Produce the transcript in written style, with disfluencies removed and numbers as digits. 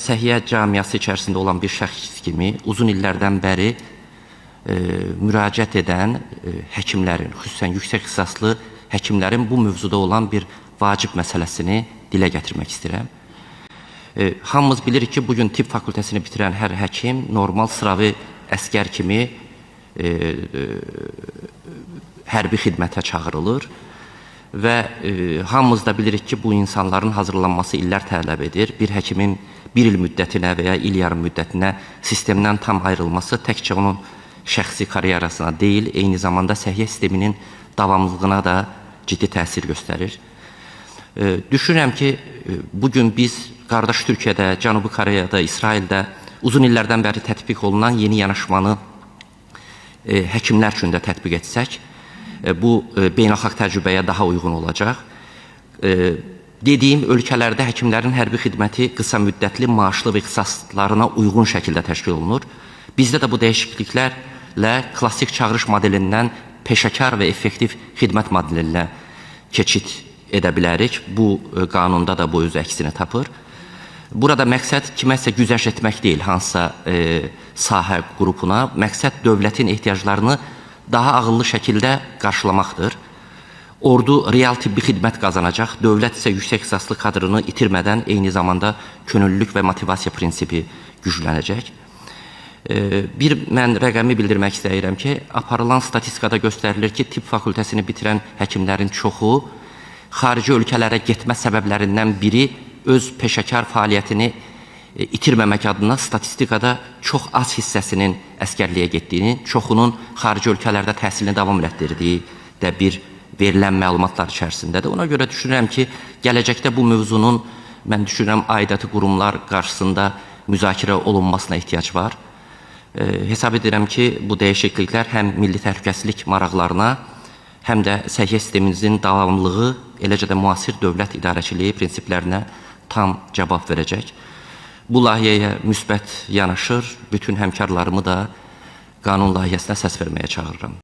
səhiyyə camiası içərisində olan bir şəxs kimi uzun illərdən bəri müraciət edən həkimlərin, xüsusən yüksək ixtisaslı həkimlərin bu mövzuda olan bir vacib məsələsini dilə gətirmək istəyirəm. Hamımız bilirik ki, bugün tibb fakültəsini bitirən hər həkim normal sıravi əskər kimi hərbi xidmətə çağırılır və hamımız da bilirik ki, bu insanların hazırlanması illər tələb edir. Bir həkimin bir il müddətinə və ya il yarım müddətinə sistemdən tam ayrılması təkcə onun şəxsi karyerasına deyil, eyni zamanda səhiyyə sisteminin davamlılığına da ciddi təsir göstərir. Düşünürəm ki, bugün biz qardaş Türkiyədə, Cənubi Koreyada, İsraildə uzun illərdən bəri tətbiq olunan yeni yanaşmanı həkimlər üçün də tətbiq etsək, bu beynəlxalq təcrübəyə daha uyğun olacaq. Dediyim ölkələrdə həkimlərin hərbi xidməti qısa müddətli maaşlı və ixtisaslarına uyğun şəkildə təşkil olunur. Bizdə də bu dəyişikliklərlə klassik çağırış modelindən peşəkar və effektiv xidmət modelinə keçid edə bilərik. Bu qanunda da bu öz əksini tapır. Burada məqsəd kiməsə güzəşt etmək deyil, hansısa sahə qrupuna. Məqsəd dövlətin ehtiyaclarını daha ağıllı şəkildə qarşılamaqdır. Ordu real tibbi xidmət qazanacaq, dövlət isə yüksək ixtisaslı kadrını itirmədən eyni zamanda könüllülük və motivasiya prinsipi güclənəcək. Mən rəqəmi bildirmək istəyirəm ki, aparılan statistikada göstərilir ki, tibb fakültəsini bitirən həkimlərin çoxu xarici ölkələrə getmə səbəblərindən biri öz peşəkar fəaliyyətini itirməmək adına statistikada çox az hissəsinin əskərliyə getdiyini, çoxunun xarici ölkələrdə təhsilini davam etdirdiyi də bir verilən məlumatlar içərisindədir. Ona görə düşünürəm ki, gələcəkdə bu mövzunun, mən düşünürəm, aidiyyatı qurumlar qarşısında müzakirə olunmasına ehtiyac var. Hesab edirəm ki, bu dəyişikliklər həm milli təhlükəsizlik maraqlarına, həm də səhiyyə sistemimizin davamlılığı, eləcə də müasir dövlət idarəçiliyi prinsiplərinə tam cavab verəcək. Bu layihəyə müsbət yanaşır, bütün həmkarlarımı da qanun layihəsinə səs verməyə çağırıram.